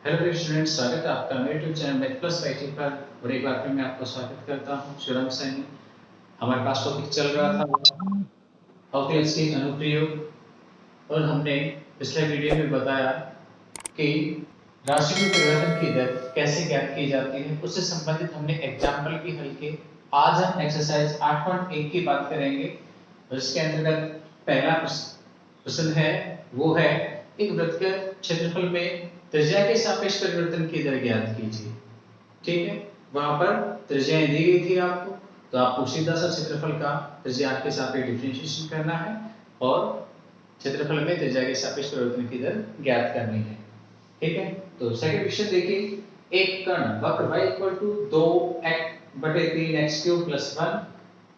Hello dear students, स्वागत है आपका मेरे YouTube channel math plus IT पर। और एक बार फिर मैं आपका स्वागत करता हूं। शिवराम सैनी। हमारे पास टॉपिक चल रहा था अवकलज के अनुप्रयोग, और हमने पिछले वीडियो में बताया कि राशियों में परिवर्तन की दर कैसे ज्ञात की जाती है। उससे संबंधित हमने एग्जाम्पल भी हल किए। आज हम एक्सरसाइज 8.1 की बात करेंगे, और इसके अंतर्गत पहला प्रश्न है, वो है एक वृत्त के क्षेत्रफल में त्रिज्या के सापेक्ष परिवर्तन की दर ज्ञात कीजिए। ठीक है, वहां पर त्रिज्याएं दी गई थी आपको, तो आपको सीधा सा क्षेत्रफल का त्रिज्या के सापेक्ष डिफरेंशिएशन करना है और क्षेत्रफल में त्रिज्या के सापेक्ष परिवर्तन की दर ज्ञात करनी है। ठीक है, तो सेकंड क्वेश्चन देखिए, एक कण वक्र y 2x/3x³ + 1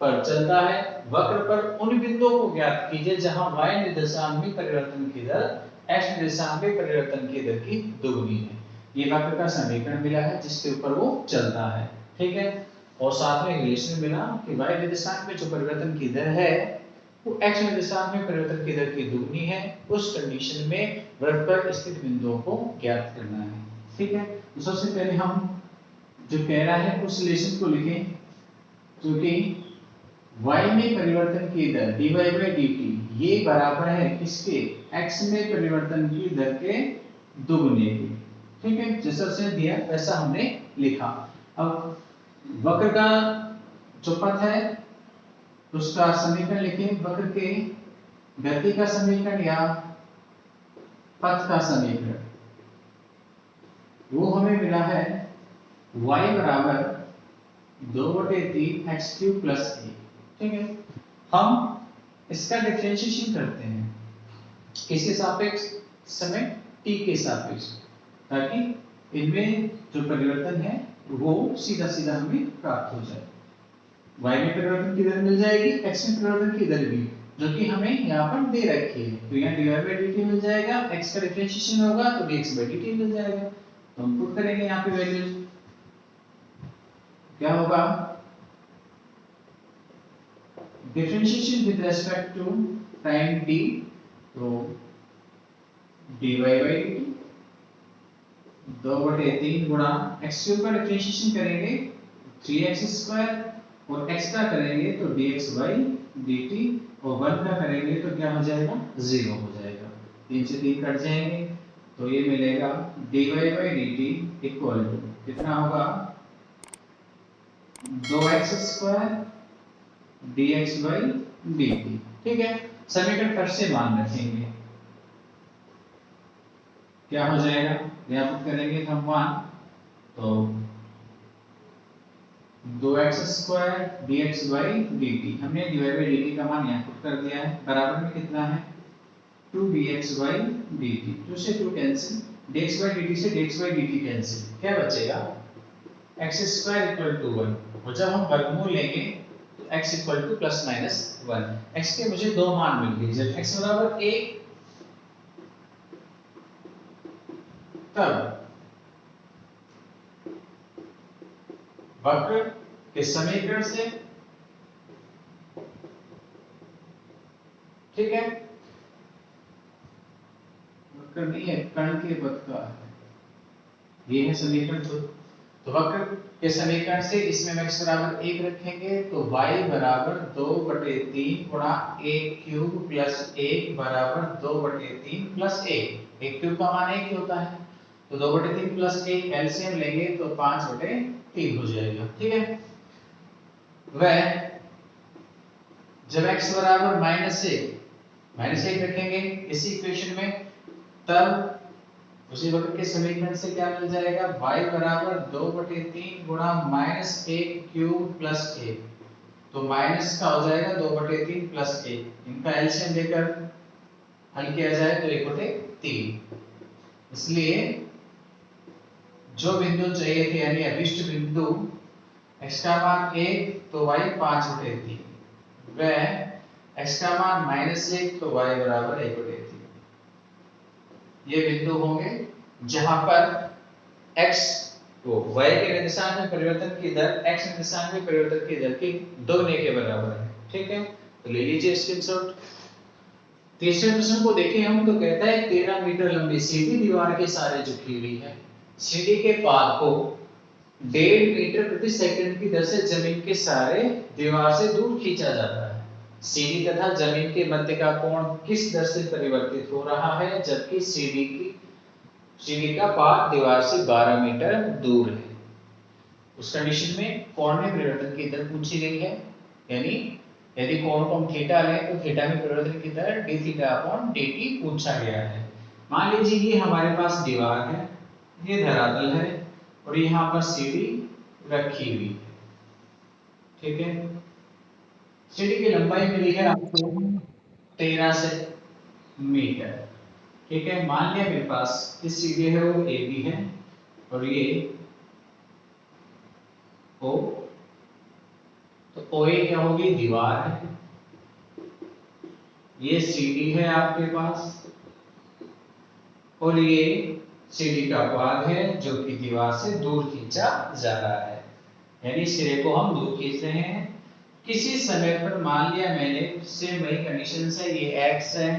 पर चलता है। वक्र पर उन बिंदुओं को ज्ञात कीजिए जहां y निर्देशांक में परिवर्तन की दर x निर्देशांक में परिवर्तन की दर की दोगुनी है। ये वक्र का समीकरण मिला है जिसके ऊपर वो चलता है। ठीक है, और साथ में रिलेशन मिला कि y निर्देशांक में जो परिवर्तन की दर है वो x निर्देशांक में परिवर्तन की दर की दुगनी है। उस कंडीशन में वृत्त पर स्थित बिंदुओं को ज्ञात करना है। ठीक है, तो सबसे पहले हम जो कह रहा है उस रिलेशन को लिखें, जो कि y में परिवर्तन की दर dy/dt ये बराबर है किसके, x में परिवर्तन की दर के दुगने के। ठीक है, जैसा से दिया वैसा हमने लिखा। अब वक्र का जो पथ है उसका समीकरण लिखें। वक्र के गति का समीकरण या पथ का समीकरण वो हमें मिला है y बराबर 2/3x³ + 1। ठीक है, हम इसका डिफरेंशिएशन करते हैं किसके सापेक्ष, समय t के सापेक्ष, ताकि इनमें जो परिवर्तन है वो सीधा सीधा हमें प्राप्त हो जाए। y में परिवर्तन की दर मिल जाएगी, x में परिवर्तन की दर भी, जो कि हमें यहाँ पर दे रखी है। तो यहाँ dy/dt मिल जाएगा, x का डिफरेंशिएशन होगा तो dx/dt मिल जाएगा। तो हम पुट करेंगे यहाँ पे वैल्यूज, क्या होगा, differentiation with respect to time t, तो dy/dt 2/3 गुणा x³ का डिफरेंशिएशन करेंगे 3x² और x का करेंगे तो dx/dt और 1 का करेंगे तो क्या हो जाएगा, 0 हो जाएगा। 3 से 3 कट जाएंगे तो ये मिलेगा dy/dt इक्वल टू कितना होगा, 2x² dx/dt। ठीक है, समीकरण फिर से मान रखेंगे, क्या हो जाएगा, यहाँ पुट करेंगे तो हम 1, तो 2x² dx/dt, हमने dy/dt का मान यहाँ पुट कर दिया है, बराबर में कितना है 2 dx/dt, 2 से 2 कैंसिल, dx/dt से dx/dt कैंसिल, क्या बचेगा x² = 1। और जब हम वर्गमूल लेंगे तो x = ±1। x के मुझे दो मान मिल गए, जब x बराबर 1 तब वक्र के समीकरण से, ठीक है, वक्र नहीं है, कण के पथ का है, ये है समीकरण। तो वक्र के समीकरण से इसमें x बराबर 1 रखेंगे तो y बराबर 2/3 गुणा 1³ + 1 बराबर 2/3 + 1। 1³ का मान 1 ही होता है, तो 2/3 + 1 एलसीएम लेंगे तो 5/3 हो जाएगा। ठीक है, वह जब x बराबर -1 रखेंगे इसी इक्वेशन में, तब उसी वक्र के समीकरण से क्या मिल जाएगा, y बराबर 2/3 गुणा -1³ + 1, तो माइनस का हो जाएगा 2/3 + 1, इनका एलसीएम लेकर हल किया जाए तो 1/3। इसलिए जो बिंदु चाहिए थे यानी अभिष्ट बिंदु x का मान 1 तो y 5/3, वह x का मान -1 तो y बराबर 1/3। ये बिंदु होंगे जहां पर x को y के निर्देशांक में परिवर्तन की दर x निर्देशांक में परिवर्तन की दर के दोगुने के बराबर है। ठीक है, तो ले लीजिए स्क्रीनशॉट। तीसरे प्रश्न को देखें हम तो कहता है 13 मीटर लंबी सीधी दीवार के सहारे झुकी हुई है। सीढ़ी के पाद को 1.5 मीटर प्रति सेकंड की दर से जमीन के सहारे दीवार से दूर खींचा जाता है। सीढ़ी तथा जमीन के मध्य का कोण किस दर से परिवर्तित हो रहा है जबकि सीढ़ी का पाद दीवार से 12 मीटर दूर है। उस कंडीशन में कोण में परिवर्तन की दर पूछी गई है, यानी यदि कोण को हम थीटा लें तो थीटा में परिवर्तन की दर d थीटा अपॉन dt पूछा गया है। मान लीजिए ये हमारे पास दीवार है, ये धरातल है और यहाँ पर सीढ़ी रखी हुई है, ठीक है। सीढ़ी की लंबाई मिली है आपको 13 मीटर, ठीक है। मान लिया मेरे पास इस सीढ़ी है वो AB है और ये O, तो OA क्या होगी, दीवार है। ये सीढ़ी है आपके पास और ये सीढ़ी का पाद है जो कि दीवार से दूर खींचा जा रहा है, यानी सिरे को हम दूर खींच रहे हैं। किसी समय पर मान लिया मैंने सेम वही कंडीशन से, ये x है,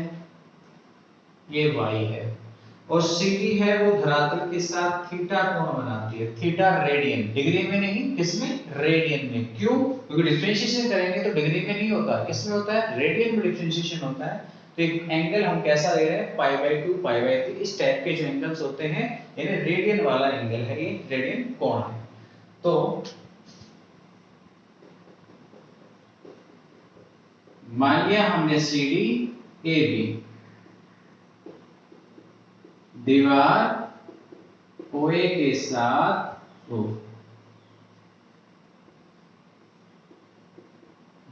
ये y है और सीढ़ी है वो धरातल के साथ थीटा कोण बनाती है। थीटा रेडियन, डिग्री में नहीं, किसमें, रेडियन में। क्यों? क्योंकि डिफरेंशिएशन करेंगे तो डिग्री में नहीं होता, किसमें होता है, रेडियन में डिफरेंशिएशन होता है। तो एक एंगल हम कैसा ले रहे हैं, π/2 π/3, इस टाइप के जो एंगल्स होते हैं, यानी रेडियन वाला एंगल है, ये रेडियन कोण है। तो मान लिया हमने सीढ़ी AB, दीवार OA के साथ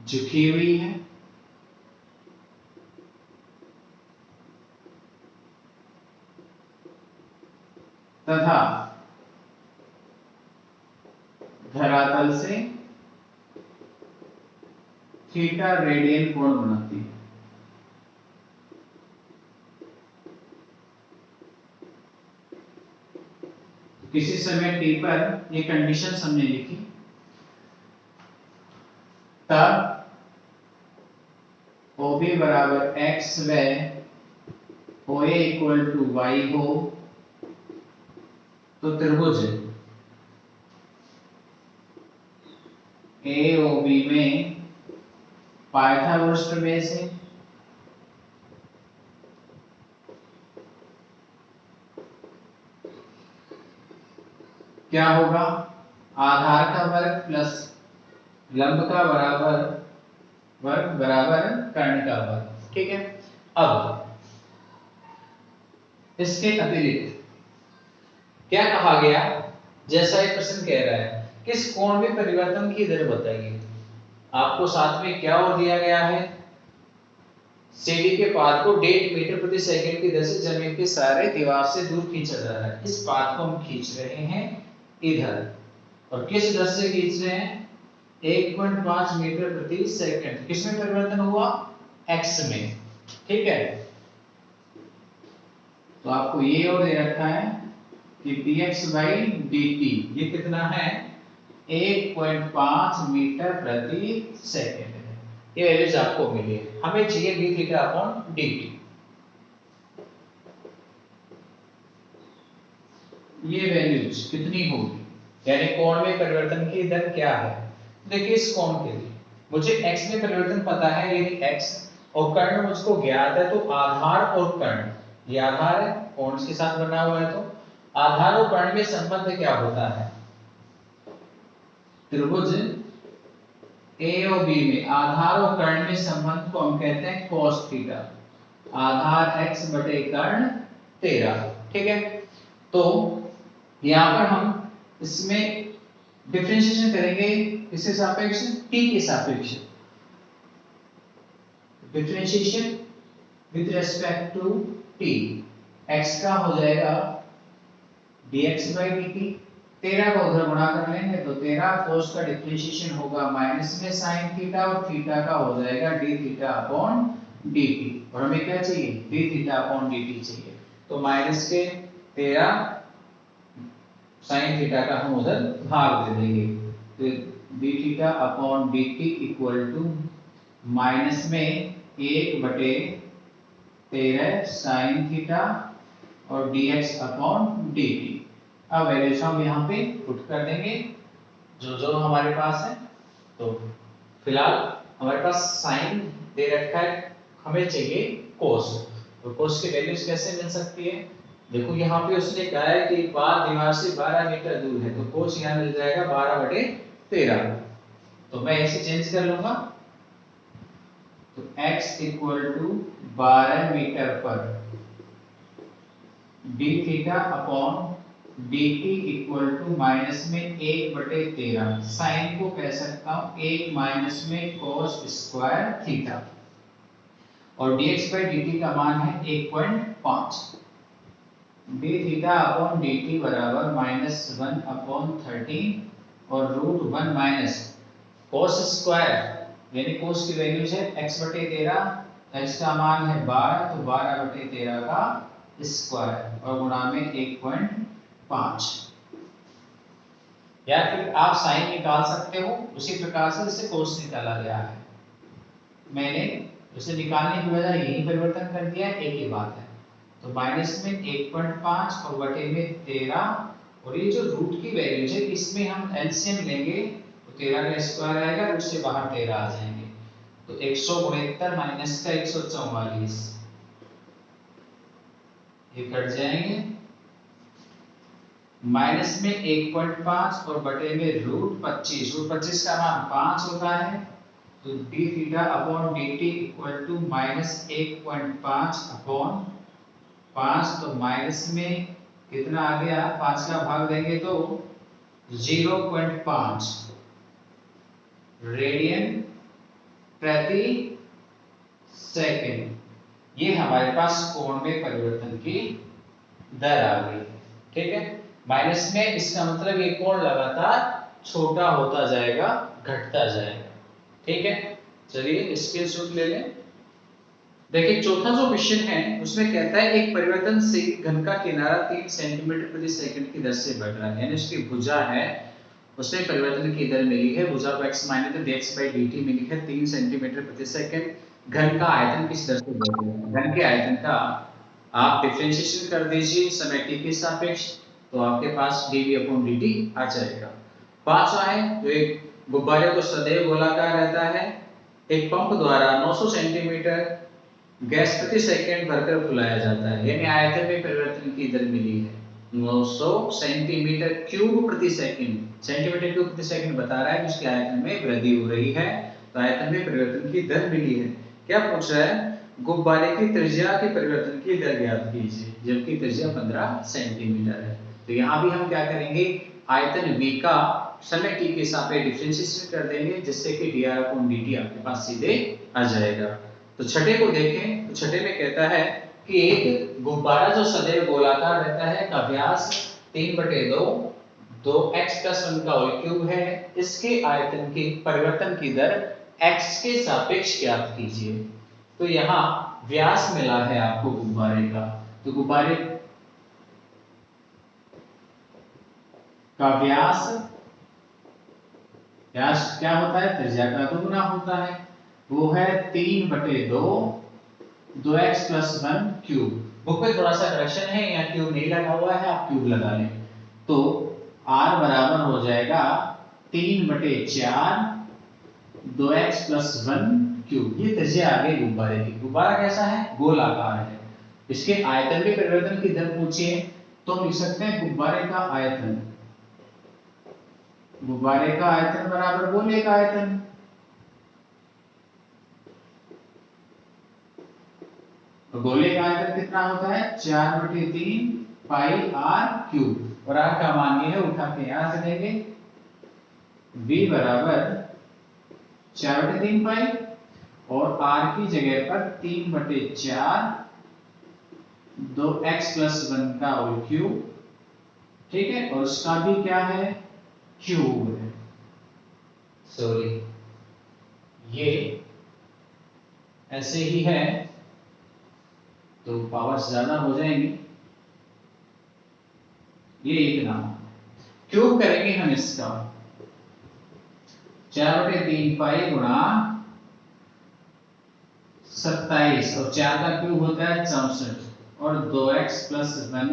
झुकी हुई है, तथा धरातल से थीटा रेडियन कोण बनाती है। किसी समय t पर ये कंडीशन हमने लिखी, तब OB बराबर x व OA इक्वल टू y हो तो त्रिभुज AOB में पाइथागोरस प्रमेय से क्या होगा, आधार का वर्ग प्लस लंब का वर्ग बराबर कर्ण का वर्ग, ठीक है। अब इसके अतिरिक्त क्या कहा गया, जैसा ये प्रश्न कह रहा है किस कोण में परिवर्तन की दर बताइए। आपको साथ में क्या और दिया गया है, सीढ़ी के पाद को 1.5 मीटर प्रति सेकंड की दर से जमीन के सहारे दीवार से दूर खींचा जा रहा है। इस पाद को हम खींच रहे हैं इधर, और किस दर से खींच रहे हैं, 1.5 मीटर प्रति सेकंड। किसमें परिवर्तन हुआ, x में, ठीक है। तो आपको ये और दे रखा है कि dx/dt ये कितना है, 1.5 मीटर प्रति सेकंड है। ये वैल्यूज आपको मिली है, हमें चाहिए d थीटा अपॉन dt। ये वैल्यूज कितनी होगी, यानी कोण में परिवर्तन की दर क्या है। देखिए इस कोण के लिए मुझे x में परिवर्तन पता है, यदि x और कर्ण मुझको ज्ञात है, तो आधार और कर्ण, ये आधार है, कोण के साथ बना हुआ है, तो आधार और कर्ण में संबंध क्या होता है, त्रिभुज AOB में आधार और कर्ण में संबंध को हम कहते हैं cos थीटा, आधार x बटे कर्ण 13, ठीक है। तो यहाँ पर हम इसमें डिफरेंशिएशन करेंगे किसके सापेक्ष, t के सापेक्ष, differentiation with respect to t, x का हो जाएगा dx/dt, 13 को उधर गुणा कर लेंगे तो 13 cos का डिफरेंशिएशन होगा माइनस में sin थीटा और थीटा का हो जाएगा d थीटा अपॉन dt, और हमें क्या चाहिए, d थीटा अपॉन dt चाहिए। तो माइनस के 13 sin थीटा का हम उधर भाग दे देंगे, तो d theta upon dt equal to minus में 1/13 sin थीटा और dx अपॉन dt। अब वैल्यूज हम यहाँ पे पुट कर देंगे जो जो हमारे पास है। तो फिलहाल हमारे पास साइन दे रखा है, हमें चाहिए कोस। तो कोस की वैल्यूज कैसे मिल सकती है? देखो यहाँ पे उसने कहा है कि बार दीवार से 12 मीटर दूर है, तो कोस यहाँ मिल जाएगा 12/13। तो मैं इसे चेंज कर लूंगा, तो x = 12 मीटर पर d theta upon dt = minus में 1/13। साइन को कह सकता हूं 1 माइनस में cos स्क्वायर थीटा, और dx/dt का मान है 1.5। d थीटा अपॉन dt बराबर -1/13 और √1 माइनस cos स्क्वायर यानी cos की वैल्यूज है x/13, x का मान है 12, तो 12/13 का स्क्वायर और गुणा में 1.5। या फिर आप साइन निकाल सकते हो उसी प्रकार से जैसे cos निकाला गया है। मैंने उसे निकालने की बजाय यही परिवर्तन कर दिया, एक ही बात है। तो माइनस में 1.5 और बटे में 13, और ये जो रूट की वैल्यूज है इसमें हम एलसीएम लेंगे तो 13 का स्क्वायर आएगा, उससे बाहर 13 आ जाएंगे, तो 169 माइनस का 144 ये कट जाएंगे। माइनस में 1.5 और बटे में √25, √25 का मान 5 होता है, तो d theta upon dt = -1.5 upon 5, तो माइनस में कितना आ गया, 5 का भाग देंगे तो 0.5 रेडियन प्रति सेकंड। ये हमारे पास कोण में परिवर्तन की दर आ गई, ठीक है। माइनस में इसका मतलब ये कोण लगातार छोटा होता जाएगा, घटता जाएगा, ठीक है। चलिए इसके सूत्र ले लें। देखिए चौथा जो क्वेश्चन है उसमें कहता है एक परिवर्तन से घन का किनारा 3 सेंटीमीटर प्रति सेकंड की दर से बढ़ रहा है, यानी उसकी भुजा है उसमें परिवर्तन की दर मिली है, भुजा को x माने तो dx/dt मिली है 3 सेंटीमीटर प्रति सेकंड। घन का आयतन किस दर से बढ़ रहा है? घन के आयतन का आप डिफरेंशिएशन कर दीजिए समय t के सापेक्ष, तो आपके पास dv/dt आ जाएगा। पांचवा है जो एक गुब्बारे को सदैव गोलाकार रहता है, एक पंप द्वारा 900 सेंटीमीटर गैस प्रति सेकंड भरकर फुलाया जाता है, यानी आयतन में परिवर्तन की दर मिली है 900 सेंटीमीटर क्यूब प्रति सेकंड। सेंटीमीटर क्यूब प्रति सेकंड बता रहा है कि उसके आयतन में वृद्धि हो रही है, तो आयतन में परिवर्तन की दर मिली है। क्या पूछ रहा है? गुब्बारे की त्रिज्या के परिवर्तन की दर ज्ञात कीजिए, जबकि त्रिज्या 15 सेंटीमीटर है। तो यहाँ भी हम क्या करेंगे, आयतन v का समय t के सापेक्ष डिफरेंशिएशन कर देंगे, जिससे कि dr/dt आपके पास सीधे आ जाएगा। तो छठे को देखें, तो छठे में कहता है कि एक गुब्बारा जो सदैव गोलाकार रहता है का व्यास 3/2 2x+1 का होल क्यूब है, इसके आयतन की परिवर्तन की दर x के सापेक्ष ज्ञात कीजिए। तो यहाँ व्यास मिला है आपको गुब्बारे का, तो गुब्बारे का व्यास क्या होता है, त्रिज्या का दोगुना होता है, वो है 3/2 2x+1 क्यूब। बुक में थोड़ा सा करेक्शन है, यहाँ क्यूब नहीं लगा हुआ है, आप क्यूब लगा लें। तो r बराबर हो जाएगा 3/4 2x+1 क्यूब। ये त्रिज्या आ गई गुब्बारे की। गुब्बारा कैसा है, गोलाकार है। इसके आयतन में परिवर्तन की दर पूछिए तो हम लिख सकते हैं गुब्बारे का आयतन, गुब्बारे का आयतन बराबर गोले का आयतन। तो गोले का आयतन कितना होता है, 4/3 पाई r क्यूब, और r का मान ये है, उठा के यहां से देंगे, v बराबर 4/3 पाई और r की जगह पर 3/4 2x+1 का होल क्यूब, ठीक है, और उसका भी क्या है, क्यूब है। सॉरी ये ऐसे ही है तो पावर ज्यादा हो जाएंगी, ये इतना क्यूब करेंगे हम इसका 4/3 पाई गुणा 27, और 4 का क्यूब होता है 64 और 2x+1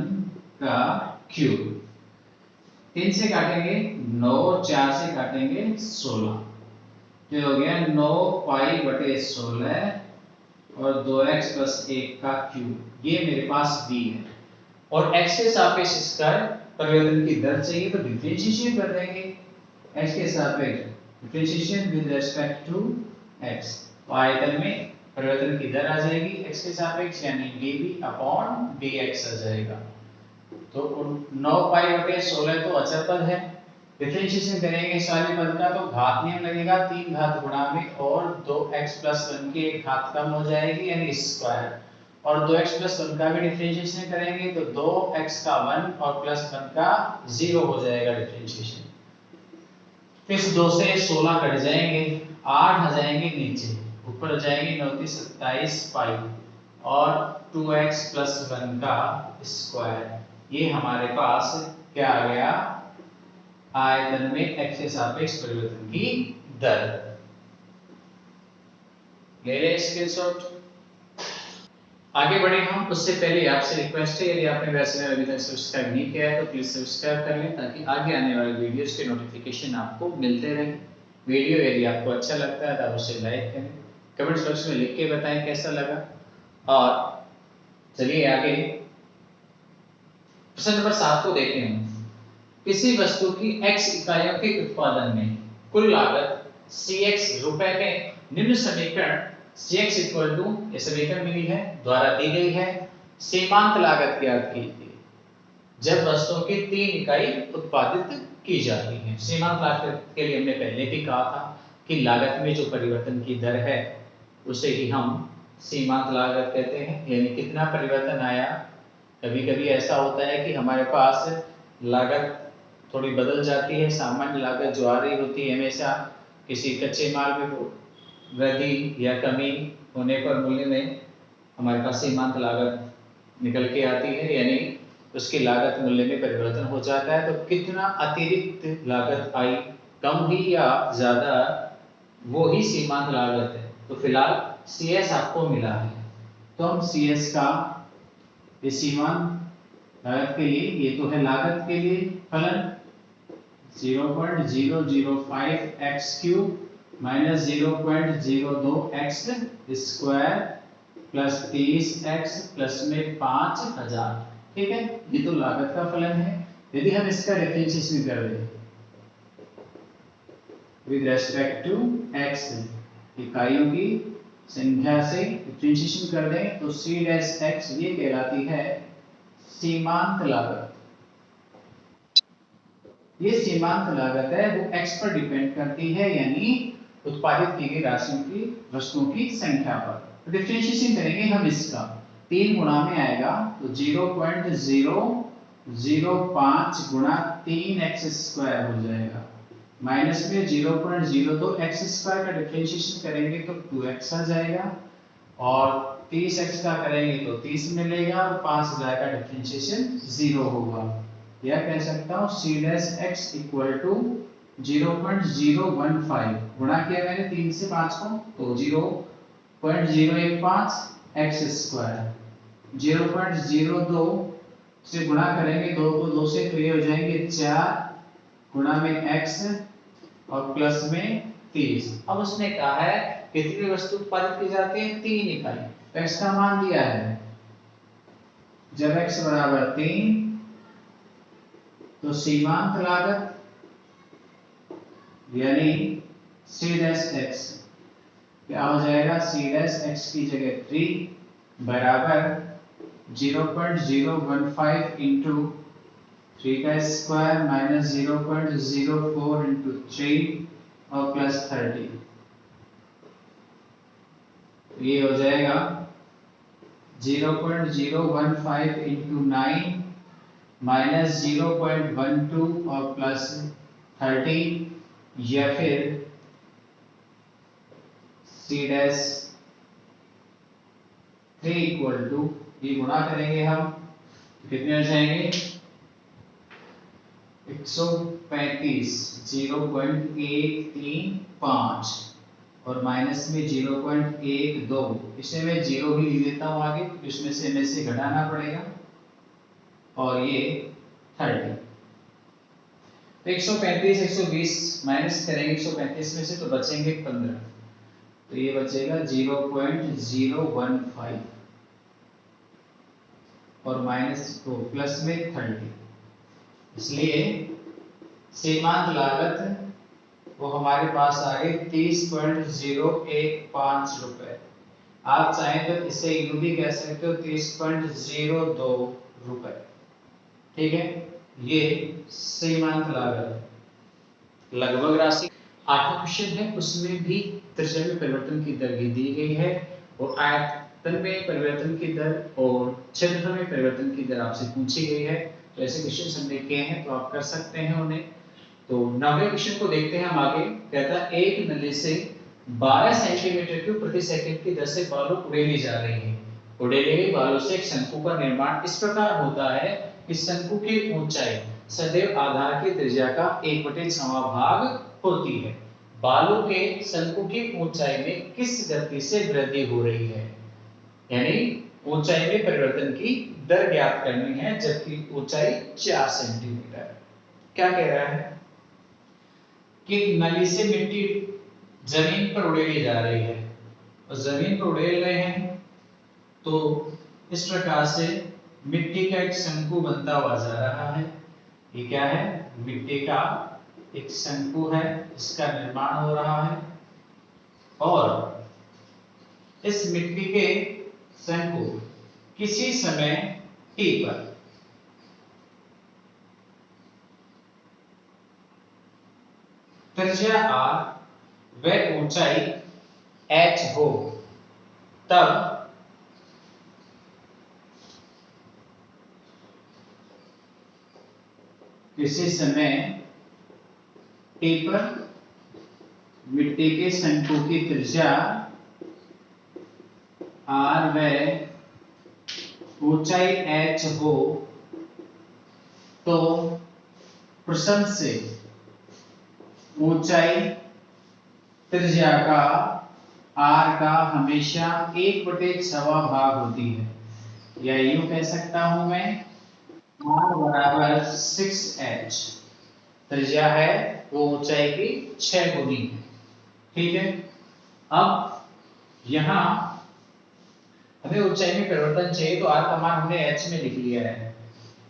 का क्यूब। 3 से काटेंगे 9, 4 से काटेंगे 16, तो हो गया 9 पाई बटे 16 और 2x प्लस 1 का क्यूब, ये मेरे पास v है। और x के सापेक्ष इसका परिवर्तन की दर चाहिए तो डिफरेंशिएशन कर देंगे, x के सापेक्ष differentiation with respect to x, तो आयतन में परिवर्तन की दर आ जाएगी x के सापेक्ष, यानी dv अपॉन dx आ जाएगा। तो 9 पाई बटे 16 तो अचर पद है, डिफरेंशिएशन करेंगे इस वाले पद का तो घात नियम लगेगा, 3 घात गुणा में और 2x प्लस 1 की एक घात कम हो जाएगी यानी स्क्वायर, और 2x प्लस 1 का भी डिफरेंशिएशन करेंगे तो 2x का 1 और प्लस 1 का 0 हो जाएगा डिफरेंशिएशन। फिर 2 से 16 कट जाएंगे, 8 आ जाएंगे नीचे, ऊपर जाएंगे 9 की 27 पाई और 2x प्लस 1 का स्क्वायर, ये हमारे पास क्या आ गया, आयतन में x के सापेक्ष परिवर्तन की दर। ले रहे स्क्रीनशॉट। आगे बढ़े हम, उससे पहले आपसे रिक्वेस्ट है, यदि आपने वैसे अभी तक सब्सक्राइब नहीं किया है तो प्लीज सब्सक्राइब कर लें ताकि आगे आने वाले वीडियोस के नोटिफिकेशन आपको मिलते रहे। वीडियो यदि आपको अच्छा लगता है तो आप उसे लाइक करें, कमेंट बॉक्स में लिख के बताएं कैसा लगा। और चलिए आगे प्रश्न नंबर 7 को देखें हम। किसी वस्तु की x इकाइयों के उत्पादन में कुल लागत cx रुपए में निम्न समीकरण cx इक्वल टू, ये समीकरण मिली है द्वारा दी गई है, सीमांत लागत ज्ञात कीजिए जब वस्तुओं की 3 इकाई उत्पादित की जाती है। सीमांत लागत के लिए हमने पहले भी कहा था कि लागत में जो परिवर्तन की दर है उसे ही हम सीमांत लागत कहते हैं, यानी कितना परिवर्तन आया। कभी कभी ऐसा होता है कि हमारे पास लागत थोड़ी बदल जाती है, सामान्य लागत जो आ रही होती है हमेशा किसी कच्चे माल में वृद्धि या कमी होने पर मूल्य में हमारे पास सीमांत लागत निकल के आती है, यानी उसकी लागत मूल्य में परिवर्तन हो जाता है। तो कितना अतिरिक्त लागत आई, कम हुई या ज्यादा, वो ही सीमांत लागत है। तो फिलहाल CS आपको मिला है, तो हम CS का सीमांत लागत के लिए, ये तो है लागत के लिए फलन 0.005 x cube minus 0.02 x square plus 30x plus में 5000, ठीक है, ये तो लागत का फलन है। यदि हम इसका डिफरेंशिएशन कर दें विद रेस्पेक्ट टू x, इकाइयों की संख्या से डिफरेंशिएशन कर दें तो c डैश x ये कहलाती है सीमांत लागत। ये सीमांत लागत है वो x पर डिपेंड करती है, यानी उत्पादित की गई राशियों की वस्तुओं की संख्या पर। तो डिफरेंशिएशन करेंगे हम इसका, 3 गुणा में आएगा तो 0.005 गुणा 3x स्क्वायर हो जाएगा, माइनस में 0.02 x स्क्वायर का डिफरेंशिएशन करेंगे तो 2x आ जाएगा, और 30x का करेंगे तो 30 मिलेगा, और 5000 का डिफरेंशिएशन 0 होगा। या कह सकता हूँ c dash x equal to 0.015 गुणा किया मैंने 3 से 5 को तो 0.015 x स्क्वायर, 0.02 से गुणा करेंगे 2 को 2 से तो ये हो जाएंगे 4 गुणा में x और प्लस में 30। अब उसने कहा है कितनी वस्तु उत्पादित की जाती है, 3 इकाई, तो x का मान दिया है, जब x बराबर 3 तो सीमांत लागत यानी c डैश x क्या हो जाएगा, c डैश x की जगह 3 बराबर 0.015 इंटू 3 का स्क्वायर माइनस 0.04 इंटू 3 और प्लस 30, ये हो जाएगा 0.015 इंटू 9 माइनस 0.12 और प्लस 30, या फिर c डैश 3 इक्वल टू, ये गुणा करेंगे हम कितने हो जाएंगे 135, 0.135 और माइनस में 0.12, इसमें मैं 0 भी लिख देता हूँ आगे, इसमें से घटाना पड़ेगा, और ये 30। तो 135 120 माइनस करेंगे 135 में से तो बचेंगे 15, तो ये बचेगा 0.015 और माइनस को प्लस में 30, इसलिए सीमांत लागत वो हमारे पास आ गई 30.015 रुपए। आप चाहें तो इसे यूं भी कह सकते हो 30.02 रुपए। ठीक है, ये सीमांत लागत लगभग राशि। आठवां क्वेश्चन है, उसमें भी त्रिज्या में परिवर्तन की दर भी दी गई है और आयतन में परिवर्तन की दर और क्षेत्रफल में परिवर्तन की दर आपसे पूछी गई है। तो ऐसे क्वेश्चन हमने किए हैं तो आप कर सकते हैं उन्हें। तो 9वें क्वेश्चन को देखते हैं हम आगे। कहता है एक नली से 12 सेंटीमीटर क्यूब प्रति सेकंड की दर से बालू उड़ेली जा रही है। उड़ेले गए बालू से एक शंकु का निर्माण इस प्रकार होता है कि शंकु की ऊंचाई सदैव आधार की त्रिज्या का 1/6वां भाग होती है। बालू के शंकु की ऊंचाई में किस गति से वृद्धि हो रही है, यानी ऊंचाई में परिवर्तन की दर ज्ञात करनी है जबकि ऊंचाई 4 सेंटीमीटर। क्या कह रहा है कि नली से मिट्टी जमीन पर उड़ेली जा रही है और जमीन पर उड़ेल रहे हैं तो इस प्रकार से मिट्टी का एक शंकु बनता हुआ जा रहा है। ये क्या है, मिट्टी का एक शंकु है, इसका निर्माण हो रहा है और इस मिट्टी के शंकु किसी समय t पर त्रिज्या r व ऊंचाई h हो तब किसी समय t पर मिट्टी के शंकु की त्रिज्या r व ऊंचाई h हो तो प्रश्न से ऊंचाई त्रिज्या का r का हमेशा 1/6वां भाग होती है, या यूं कह सकता हूं मैं r बराबर 6h। त्रिज्या है वो ऊंचाई की 6 गुनी है। ठीक है, अब यहां हमें ऊंचाई में परिवर्तन चाहिए तो r का मान हमने h में लिख लिया है।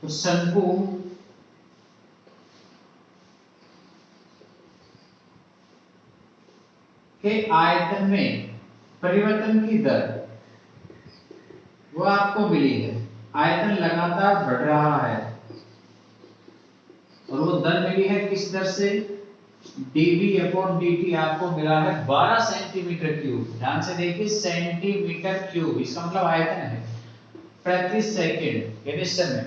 तो शंकु के आयतन में परिवर्तन की दर वो आपको मिली है। आयतन लगातार बढ़ रहा है और वो दर मिली है किस दर से, dV/dt आपको मिला है 12 सेंटीमीटर क्यूब। ध्यान से देखिए, सेंटीमीटर क्यूब, इसका मतलब आयतन है प्रति सेकंड, यानी समय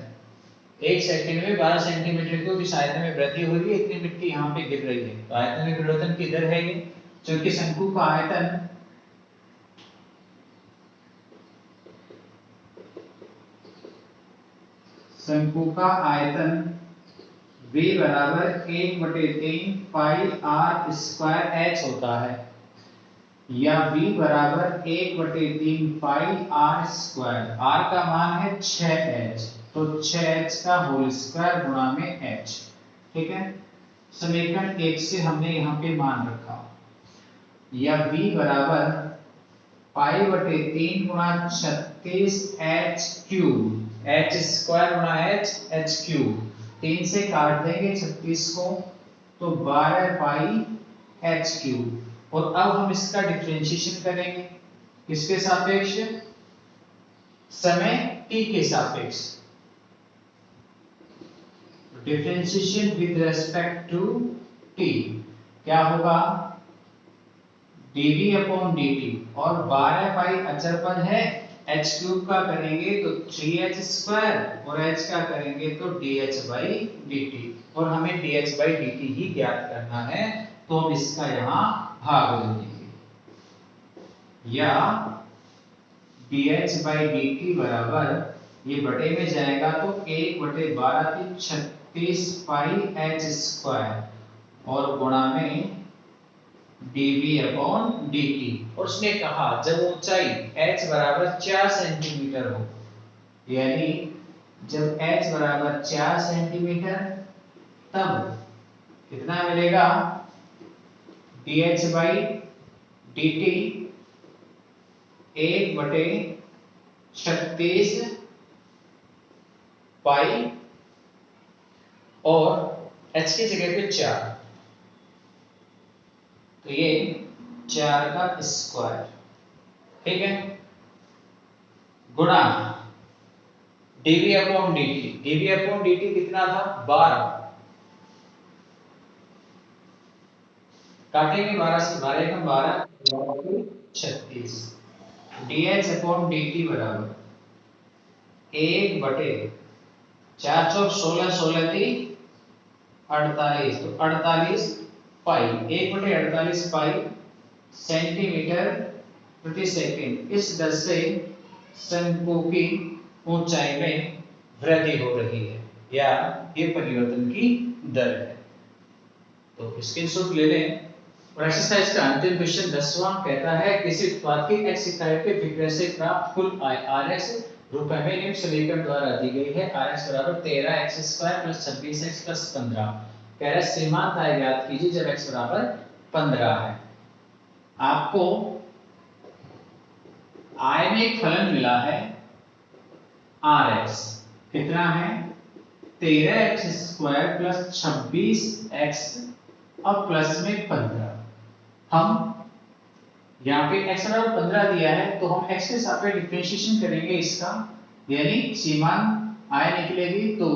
1 सेकंड में 12 सेंटीमीटर क्यूब इस आयतन में वृद्धि हो रही है। इतनी मिट्टी यहाँ पे गिर रही है, तो आयतन में परिवर्तन की दर है ये। क्योंकि शंकु का आयतन V बराबर 1/3 पाई r स्क्वायर h होता है, या V बराबर 1/3 पाई r स्क्वायर। r का मान है 6h, तो 6h का होल स्क्वायर गुणा में h। ठीक है, समीकरण 1 से हमने यहाँ पे मान रखा, या V बराबर पाई/3 गुणा 36h क्यूब, h स्क्वायर गुणा h क्यूब। 3 से काट देंगे 36 को तो 12 पाई h क्यूब। और अब हम इसका डिफरेंशिएशन करेंगे किसके सापेक्ष, समय t के सापेक्ष। Differentiation with respect to t क्या होगा, dV/dt और 12 पाई अचर पद है, h क्यूब का करेंगे तो 3h स्क्वायर और h का करेंगे तो dH/dt, और हमें dH/dt ही ज्ञात करना है तो हम इसका यहाँ भाग लेंगे, या dH/dt बराबर ये बटे में जाएगा तो 1/12 की 36 पाई h स्क्वायर और गुणा में dV/dt। और उसने कहा जब ऊंचाई h बराबर 4 सेंटीमीटर हो, यानी जब h बराबर 4 सेंटीमीटर तब कितना मिलेगा, dh बाई dt 1/36 पाई और h की जगह पे 4, तो ये 4 का स्क्वायर, ठीक है, गुणा dv upon dt, dv upon dt कितना था 12, काटेंगे 12 से, 12 एकम 12, 36, dh अपॉन dt बराबर 1/4 चौक 16, 16 थी 48, तो 48 पाई, 1/48 पाई सेंटीमीटर प्रति सेकंड। इस दर से शंकु की ऊंचाई में वृद्धि हो रही है, या ये परिवर्तन की दर है। तो स्क्रीनशॉट ले लें। और एक्सरसाइज का अंतिम क्वेश्चन 10वां कहता है किसी उत्पाद की x इकाई पे विक्रय से प्राप्त कुल आय Rx रुपए में निम्न समीकरण द्वारा दी गई है। Rx बराबर 13x² + 26x + 15। कह रहा है सीमांत आय ज्ञात कीजिए जब x बराबर 15 है। आपको आय में एक फलन मिला है Rx, कितना है 13x² + 26x अब प्लस में 15। हम यहाँ पे x बराबर 15 दिया है, तो हम x के सापेक्ष डिफरेंशिएशन करेंगे इसका, यानी सीमांत आय निकलेगी तो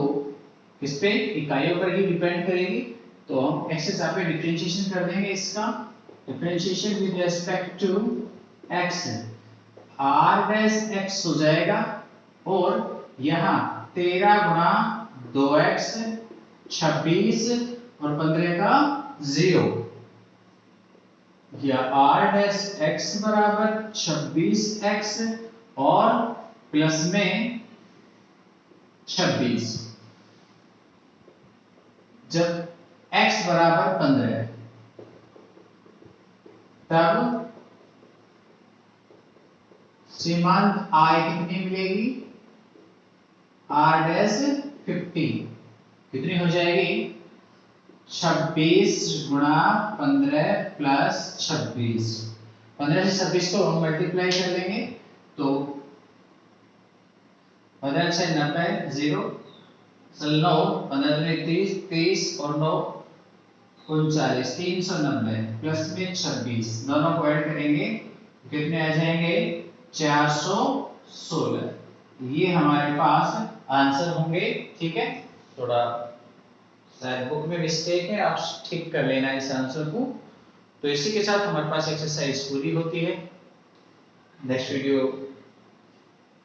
किस पे, इकाइयों पर ही डिपेंड करेगी। तो हम x के सापेक्ष डिफरेंशिएशन कर देंगे इसका, differentiation with respect to x, r dash x हो जाएगा, और यहाँ 13 गुणा 2x 26 और 15 का 0, या r डैश x बराबर 26x और प्लस में 26 जब x बराबर 15 है, तब सीमांत आय कितनी मिलेगी, r डैश 50 कितनी हो जाएगी 26 गुणा 15 प्लस 26, 15 से 26 को हम मल्टीप्लाई कर लेंगे, तो 15 से 90 0, 9 15 में 30, 30 और 9 39, 390 प्लस में 26, दोनों को ऐड करेंगे कितने आ जाएंगे 416। ये हमारे पास आंसर होंगे, ठीक है। थोड़ा शायद बुक में मिस्टेक है, आप ठीक कर लेना इस आंसर को। तो इसी के साथ हमारे पास एक्सरसाइज पूरी होती है। नेक्स्ट वीडियो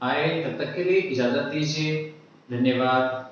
आए, तब तक के लिए इजाजत दीजिए, धन्यवाद।